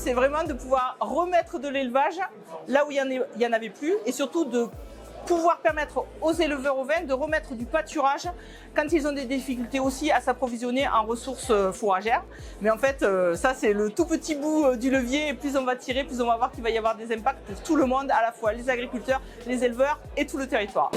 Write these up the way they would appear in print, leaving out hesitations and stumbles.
c'est vraiment de pouvoir remettre de l'élevage là où il y en avait plus et surtout de pouvoir permettre aux éleveurs ovins de remettre du pâturage quand ils ont des difficultés aussi à s'approvisionner en ressources fourragères. Mais en fait, ça c'est le tout petit bout du levier et plus on va tirer, plus on va voir qu'il va y avoir des impacts pour tout le monde, à la fois les agriculteurs, les éleveurs et tout le territoire.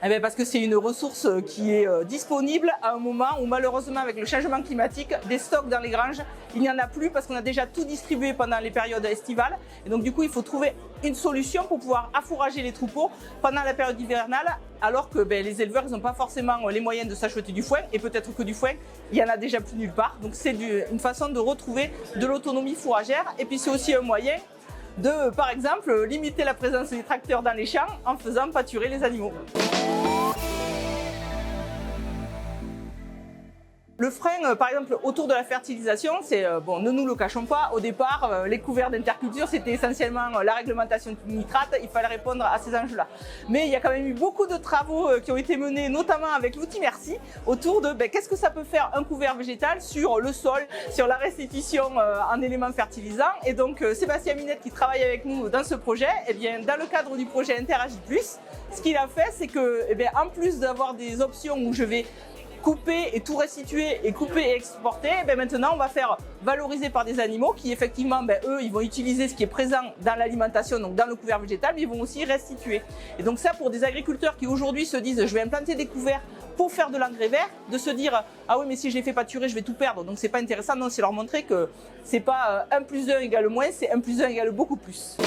Eh bien parce que c'est une ressource qui est disponible à un moment où malheureusement avec le changement climatique, des stocks dans les granges, il n'y en a plus parce qu'on a déjà tout distribué pendant les périodes estivales. Et donc du coup, il faut trouver une solution pour pouvoir affourager les troupeaux pendant la période hivernale alors que les éleveurs n'ont pas forcément les moyens de s'acheter du foin et peut-être que du foin, il n'y en a déjà plus nulle part. Donc c'est une façon de retrouver de l'autonomie fourragère et puis c'est aussi un moyen de, par exemple, limiter la présence des tracteurs dans les champs en faisant pâturer les animaux. Le frein, par exemple, autour de la fertilisation, c'est, bon, ne nous le cachons pas, au départ, les couverts d'interculture, c'était essentiellement la réglementation du nitrate, il fallait répondre à ces enjeux-là. Mais il y a quand même eu beaucoup de travaux qui ont été menés, notamment avec l'outil Merci, autour de qu'est-ce que ça peut faire un couvert végétal sur le sol, sur la restitution en éléments fertilisants. Et donc, Sébastien Minette, qui travaille avec nous dans ce projet, eh bien, dans le cadre du projet Interagis Plus, ce qu'il a fait, c'est que, eh bien, en plus d'avoir des options où je vais couper et tout restituer et couper et exporter, maintenant on va faire valoriser par des animaux qui effectivement, eux, ils vont utiliser ce qui est présent dans l'alimentation, donc dans le couvert végétal, mais ils vont aussi restituer. Et donc ça, pour des agriculteurs qui aujourd'hui se disent je vais implanter des couverts pour faire de l'engrais vert, de se dire ah oui mais si je les fais pâturer je vais tout perdre, donc c'est pas intéressant. Non, c'est leur montrer que c'est pas 1 plus 1 égale moins, c'est 1 plus 1 égale beaucoup plus.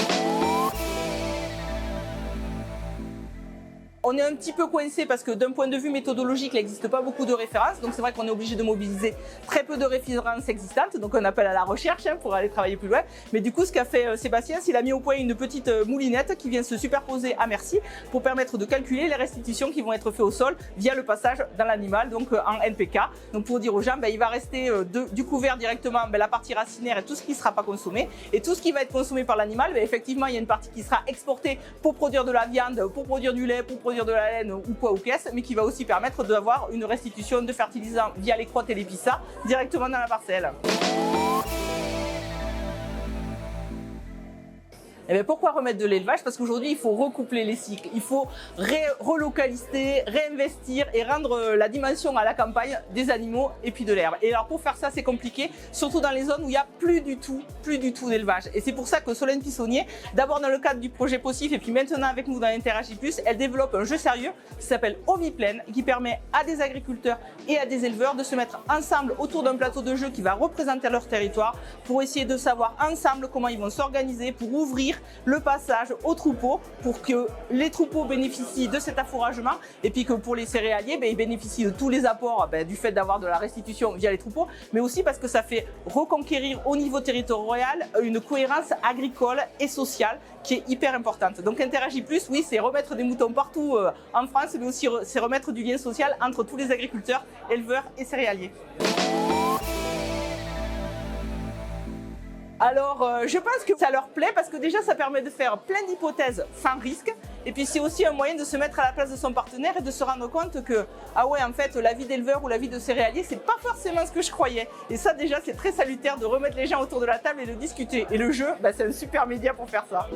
On est un petit peu coincé parce que d'un point de vue méthodologique, il n'existe pas beaucoup de références. Donc c'est vrai qu'on est obligé de mobiliser très peu de références existantes. Donc on appelle à la recherche pour aller travailler plus loin. Mais du coup, ce qu'a fait Sébastien, c'est qu'il a mis au point une petite moulinette qui vient se superposer à Merci pour permettre de calculer les restitutions qui vont être faites au sol via le passage dans l'animal, donc en NPK. Donc pour dire aux gens, il va rester du couvert directement la partie racinaire et tout ce qui ne sera pas consommé. Et tout ce qui va être consommé par l'animal, effectivement, il y a une partie qui sera exportée pour produire de la viande, pour produire du lait, pour produire de la laine ou quoi ou qu'est-ce, mais qui va aussi permettre d'avoir une restitution de fertilisants via les crottes et les pissas directement dans la parcelle. Eh bien, pourquoi remettre de l'élevage? Parce qu'aujourd'hui, il faut recoupler les cycles, il faut relocaliser, réinvestir et rendre la dimension à la campagne des animaux et puis de l'herbe. Et alors pour faire ça, c'est compliqué, surtout dans les zones où il n'y a plus du tout d'élevage. Et c'est pour ça que Solène Pissonnier, d'abord dans le cadre du projet POSIF et puis maintenant avec nous dans Interagis Plus, elle développe un jeu sérieux qui s'appelle Oviplaine et qui permet à des agriculteurs et à des éleveurs de se mettre ensemble autour d'un plateau de jeu qui va représenter leur territoire pour essayer de savoir ensemble comment ils vont s'organiser pour ouvrir le passage aux troupeaux pour que les troupeaux bénéficient de cet affouragement et puis que pour les céréaliers, ils bénéficient de tous les apports du fait d'avoir de la restitution via les troupeaux, mais aussi parce que ça fait reconquérir au niveau territorial une cohérence agricole et sociale qui est hyper importante. Donc Interagis Plus, oui, c'est remettre des moutons partout en France, mais aussi c'est remettre du lien social entre tous les agriculteurs, éleveurs et céréaliers. Alors, je pense que ça leur plaît parce que déjà, ça permet de faire plein d'hypothèses sans risque. Et puis, c'est aussi un moyen de se mettre à la place de son partenaire et de se rendre compte que, ah ouais, en fait, la vie d'éleveur ou la vie de céréalier, c'est pas forcément ce que je croyais. Et ça, déjà, c'est très salutaire de remettre les gens autour de la table et de discuter. Et le jeu, c'est un super média pour faire ça.